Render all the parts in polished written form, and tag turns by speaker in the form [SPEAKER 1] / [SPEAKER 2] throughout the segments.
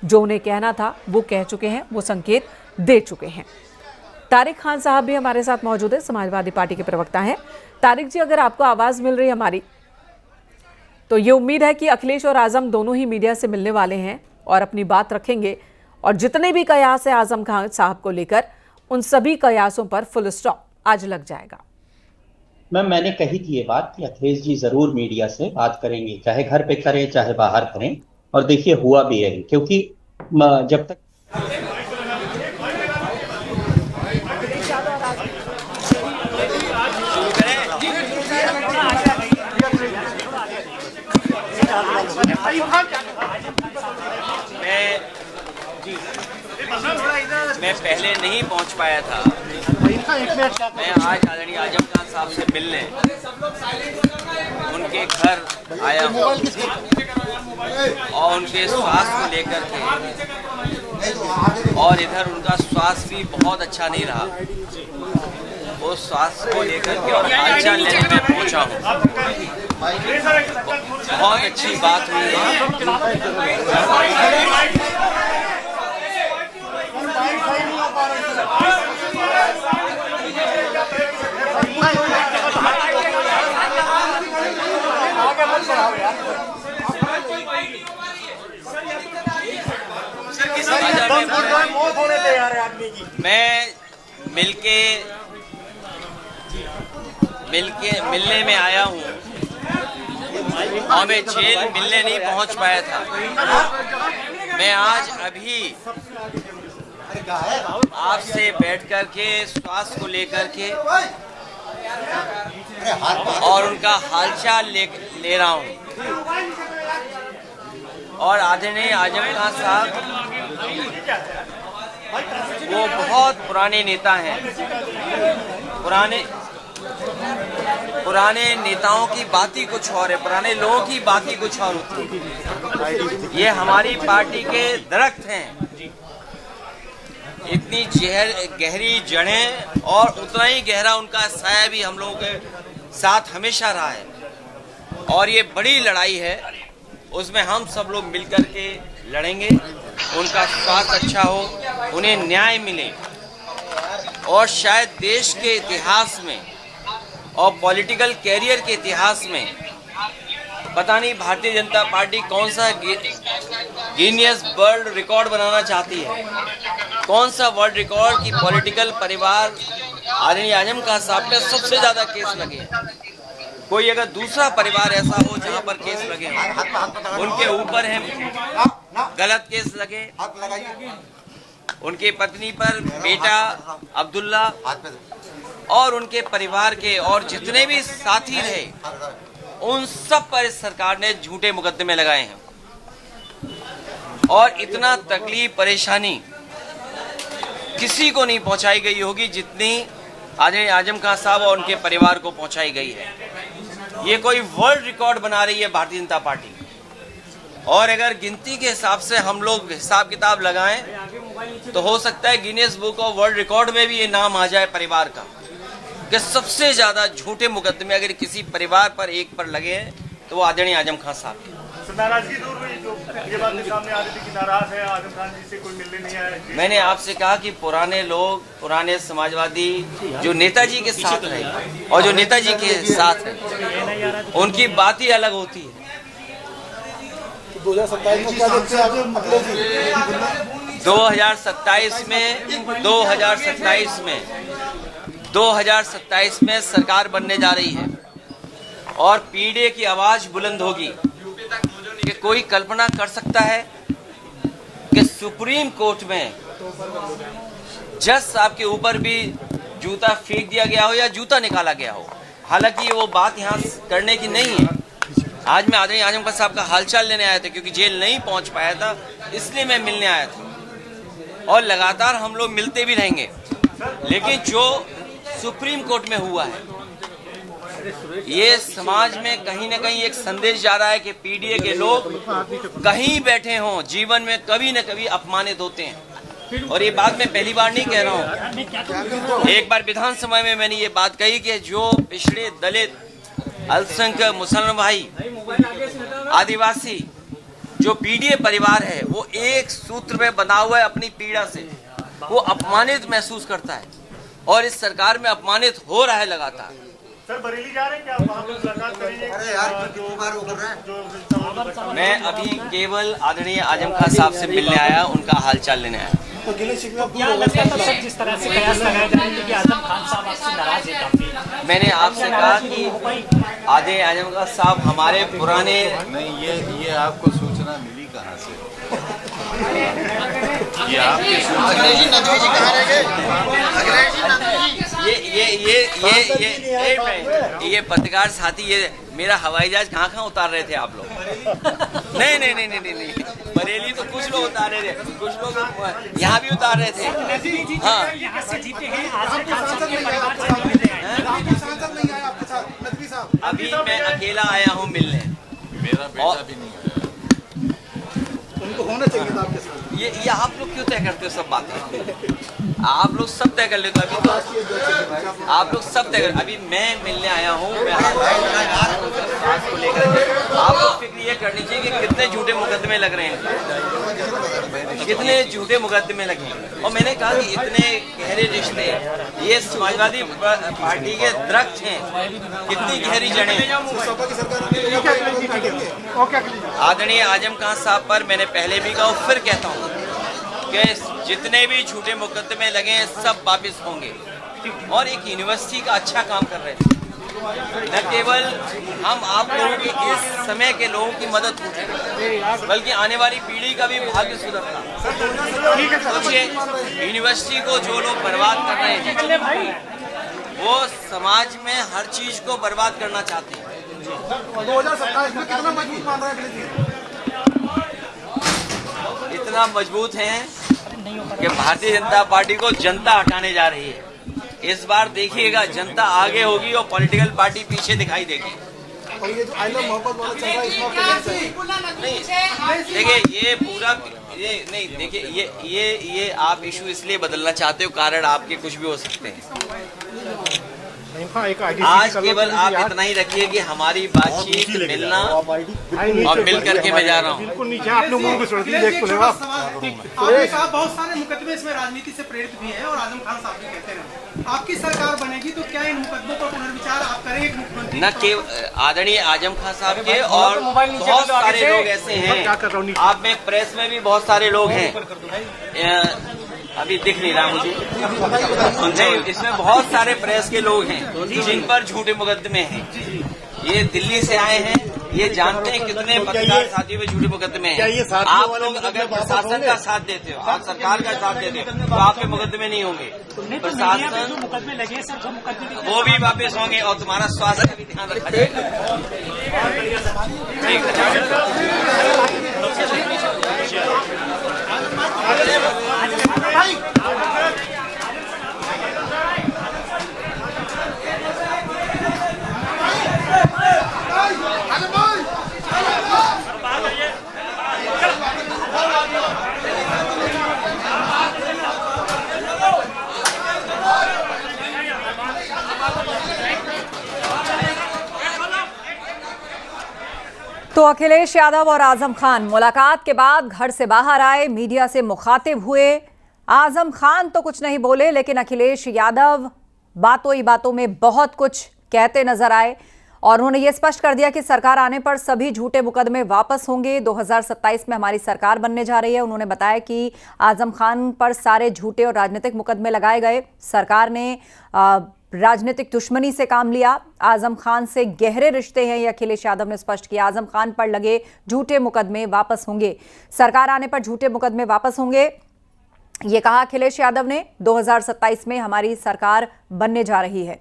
[SPEAKER 1] जो उन्हें कहना था वो कह चुके हैं, वो संकेत दे चुके हैं। तारिक खान साहब भी हमारे साथ मौजूद है, समाजवादी पार्टी के प्रवक्ता हैं। तारिक जी, अगर आपको आवाज मिल रही है हमारी, तो ये उम्मीद है कि अखिलेश और आजम दोनों ही मीडिया से मिलने वाले हैं और अपनी बात रखेंगे, और जितने भी कयास है आजम खान साहब को लेकर, उन सभी कयासों पर फुल स्टॉप आज लग जाएगा।
[SPEAKER 2] मैंने कही थी ये बात कि अखिलेश जी जरूर मीडिया से बात करेंगे, चाहे घर पे करें चाहे बाहर करें, और देखिए हुआ भी है, क्योंकि जब तक
[SPEAKER 3] मैं पहले नहीं पहुंच पाया था। मैं आज आदरणीय आजम खान साहब से मिलने उनके घर आया हूं और उनके स्वास्थ्य को लेकर के, और इधर उनका स्वास्थ्य भी बहुत अच्छा नहीं रहा, वो स्वास्थ्य को लेकर के और हालचाल लेने में पहुंचा हूं। बहुत अच्छी बात हुई है। मैं मिलने में आया हूँ और मैं जेल मिलने नहीं पहुँच पाया था। मैं आज अभी आपसे बैठ कर के स्वास्थ्य को लेकर के और उनका हालचाल ले रहा हूँ। और आदरणीय आजम खान साहब वो बहुत पुराने नेता हैं। पुराने नेताओं की बात ही कुछ और है, पुराने लोगों की बात ही कुछ और होती है। ये हमारी पार्टी के दरख्त हैं, इतनी गहरी जड़ें और उतना ही गहरा उनका साया भी हम लोगों के साथ हमेशा रहा है। और ये बड़ी लड़ाई है, उसमें हम सब लोग मिलकर के लड़ेंगे। उनका स्वास्थ्य अच्छा हो, उन्हें न्याय मिले, और शायद देश के इतिहास में और पॉलिटिकल कैरियर के इतिहास में पता नहीं भारतीय जनता पार्टी कौन सा गिनीज वर्ल्ड रिकॉर्ड बनाना चाहती है, कौन सा वर्ल्ड रिकॉर्ड की पॉलिटिकल परिवार आदरणीय आजम खान साहब पे सबसे ज्यादा केस लगे। कोई अगर दूसरा परिवार ऐसा हो जहां पर केस लगे, उनके ऊपर है गलत केस लगे, उनके पत्नी पर बेटा अब्दुल्ला और उनके परिवार के और जितने भी साथी रहे, उन सब पर इस सरकार ने झूठे मुकदमे लगाए हैं। और इतना तकलीफ परेशानी किसी को नहीं पहुंचाई गई होगी जितनी आदरणीय आजम खान साहब और उनके परिवार को पहुंचाई गई है। ये कोई वर्ल्ड रिकॉर्ड बना रही है भारतीय जनता पार्टी, और अगर गिनती के हिसाब से हम लोग हिसाब किताब लगाएं तो हो सकता है Guinness book of world record में भी ये नाम आ जाए परिवार का, कि सबसे ज्यादा झूठे मुकदमे अगर किसी परिवार पर एक पर लगे हैं तो वो आदरणीय आजम खान साहब के।
[SPEAKER 4] नाराजगी दूर हुई, जो ये बात सामने आ रही थी कि नाराज है आजम खान जी से, कोई मिलने नहीं आया।
[SPEAKER 3] मैंने आपसे कहा कि पुराने लोग, पुराने समाजवादी जो नेताजी के साथ रहे और जो नेताजी के साथ रहे, उनकी बात ही अलग होती है। 2027 में सरकार बनने जा रही है और पीडीए की आवाज बुलंद होगी। कि कोई कल्पना कर सकता है कि सुप्रीम कोर्ट में जज साहब के ऊपर भी जूता फेंक दिया गया हो या जूता निकाला गया हो। हालांकि वो बात यहाँ करने की नहीं है। आज मैं आदरणीय आजम खान साहब का हालचाल लेने आया था, क्योंकि जेल नहीं पहुंच पाया था, इसलिए मैं मिलने आया था। और लगातार हम लोग मिलते भी रहेंगे। लेकिन जो सुप्रीम कोर्ट में हुआ है, ये समाज में कहीं ना कहीं एक संदेश जा रहा है कि पीडीए के लोग कहीं बैठे हों, जीवन में कभी न कभी अपमानित होते हैं। और ये बात मैं पहली बार नहीं कह रहा हूँ। एक बार विधानसभा में मैंने ये बात कही कि जो पिछड़े दलित, अल्पसंख्यक, मुसलमान भाई, आदिवासी जो पीडीए परिवार है वो एक सूत्र में बंधा हुआ है अपनी पीड़ा से, वो अपमानित महसूस करता है और इस सरकार में अपमानित हो रहा है लगातार।
[SPEAKER 4] सर बरेली जा रहे हैं क्या वहाँ पर मुलाकात करेंगे?
[SPEAKER 3] मैं अभी केवल आदरणीय आजम खान साहब से मिलने आया, उनका हालचाल लेने आया।
[SPEAKER 5] तो क्या लगता है सर जिस तरह से कयास लगाए जा रहे हैं कि आजम खान साहब आपसे नाराज है काफी?
[SPEAKER 3] मैंने आपसे कहा कि आदे आजम खान साहब हमारे पुराने
[SPEAKER 6] नहीं, ये आपको सूचना मिली कहाँ से? ये आपकी
[SPEAKER 3] ये पत्रकार साथी, ये मेरा हवाई जहाज कहाँ उतार रहे थे आप लोग? नहीं, बरेली तो कुछ लोग उतार रहे थे, कुछ लोग यहाँ भी उतार रहे थे। हाँ,
[SPEAKER 5] यहाँ से जीते हैं आजम खान साहब के परिवार से नहीं मिले हैं।
[SPEAKER 3] अभी मैं अकेला आया हूँ मिलने।
[SPEAKER 6] मेरा बेटा भी नहीं आया।
[SPEAKER 5] उनको होना चाहिए था आपके साथ।
[SPEAKER 3] ये आप लोग क्यों तय करते हो सब बातें? आप लोग सब तय कर लेते हो। अभी तो आप लोग सब तय कर, अभी मैं मिलने आया हूँ, मैं बात को लेकर आप लोग फिक्र ये करनी चाहिए कि कितने झूठे मुकदमे लग रहे हैं, कितने झूठे मुकदमे लगे हैं। और मैंने कहा कि इतने गहरे रिश्ते, ये समाजवादी पार्टी के दरख्त हैं, कितनी गहरी जड़ें। आदरणीय आजम खान साहब पर मैंने पहले भी कहा, फिर कहता हूँ कि जितने भी झूठे मुकदमे लगे हैं सब वापस होंगे। और एक यूनिवर्सिटी का अच्छा काम कर रहे थे, न केवल हम आप लोगों की इस समय के लोगों की मदद करें, बल्कि आने वाली पीढ़ी का भी भाग्य सुधरता। सोचिए, यूनिवर्सिटी को जो लोग बर्बाद कर रहे हैं वो समाज में हर चीज को बर्बाद करना चाहते हैं।
[SPEAKER 5] 2027 में कितना मजबूत मान रहे हैं?
[SPEAKER 3] इतना मजबूत हैं कि भारतीय जनता पार्टी को जनता हटाने जा रही है। इस बार देखिएगा, जनता आगे होगी और पॉलिटिकल पार्टी पीछे दिखाई देगी।
[SPEAKER 5] और ये जो आई लव मोहब्बत वाला चल रहा है इसमें
[SPEAKER 3] नहीं, देखिए ये पूरा नहीं, देखिए ये आप इशू इसलिए बदलना चाहते हो, कारण आपके कुछ भी हो सकते हैं। आज केवल आप इतना ही रखिए कि हमारी बातचीत, मिलना और मिल करके मैं जा रहा हूँ।
[SPEAKER 7] आपने कहा बहुत सारे मुकदमे इसमें राजनीति से प्रेरित भी है और आजम खान साहब भी कहते हैं आपकी सरकार बनेगी तो क्या इन मुकदमों पर पुनर्विचार आप करेंगे मुख्यमंत्री?
[SPEAKER 3] न केवल आदरणीय आजम खान साहब के और बहुत सारे लोग ऐसे हैं, आप में प्रेस में भी बहुत सारे लोग हैं, अभी दिख नहीं रहा मुझे, नहीं, इसमें बहुत सारे प्रेस के लोग हैं जिन पर झूठे मुकदमे हैं। ये दिल्ली से आए हैं, ये जानते हैं कितने पत्रकार साथियों में झूठे मुकदमे हैं। आप लोग अगर प्रशासन का साथ देते हो, आप सरकार का साथ देते हो, तो आप पे मुकदमे नहीं होंगे। प्रशासन
[SPEAKER 5] मुकदमे लगे सर, जो मुकदमे
[SPEAKER 3] वो भी वापस होंगे और तुम्हारा स्वास्थ्य का भी ध्यान रखा जाएगा। ठीक है।
[SPEAKER 1] तो अखिलेश यादव और आजम खान मुलाकात के बाद घर से बाहर आए, मीडिया से मुखातिब हुए। आजम खान तो कुछ नहीं बोले, लेकिन अखिलेश यादव बातों ही बातों में बहुत कुछ कहते नजर आए और उन्होंने ये स्पष्ट कर दिया कि सरकार आने पर सभी झूठे मुकदमे वापस होंगे। 2027 में हमारी सरकार बनने जा रही है। उन्होंने बताया कि आजम खान पर सारे झूठे और राजनीतिक मुकदमे लगाए गए। सरकार ने राजनीतिक दुश्मनी से काम लिया। आजम खान से गहरे रिश्ते हैं, ये अखिलेश यादव ने स्पष्ट किया। आजम खान पर लगे झूठे मुकदमे वापस होंगे, सरकार आने पर झूठे मुकदमे वापस होंगे, ये कहा अखिलेश यादव ने। 2027 में हमारी सरकार बनने जा रही है।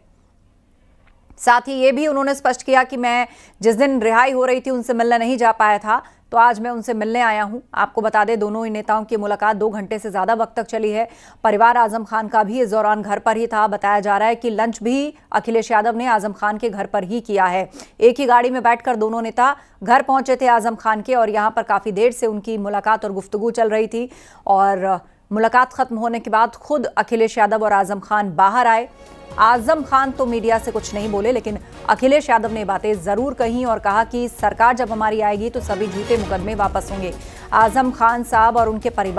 [SPEAKER 1] साथ ही ये भी उन्होंने स्पष्ट किया कि मैं जिस दिन रिहाई हो रही थी उनसे मिलने नहीं जा पाया था, तो आज मैं उनसे मिलने आया हूं। आपको बता दें, दोनों ही नेताओं की मुलाकात 2 घंटे से ज्यादा वक्त तक चली है। परिवार आजम खान का भी इस दौरान घर पर ही था। बताया जा रहा है कि लंच भी अखिलेश यादव ने आजम खान के घर पर ही किया है। एक ही गाड़ी में बैठकर दोनों नेता घर पहुंचे थे आजम खान के, और यहाँ पर काफी देर से उनकी मुलाकात और गुफ्तगू चल रही थी। और
[SPEAKER 8] मुलाकात खत्म होने के बाद खुद अखिलेश यादव और आजम खान बाहर आए। आजम खान तो मीडिया से कुछ नहीं बोले, लेकिन अखिलेश यादव ने बातें जरूर कही और कहा कि सरकार जब हमारी आएगी तो सभी झूठे मुकदमे वापस होंगे। आजम खान साहब और उनके परिवार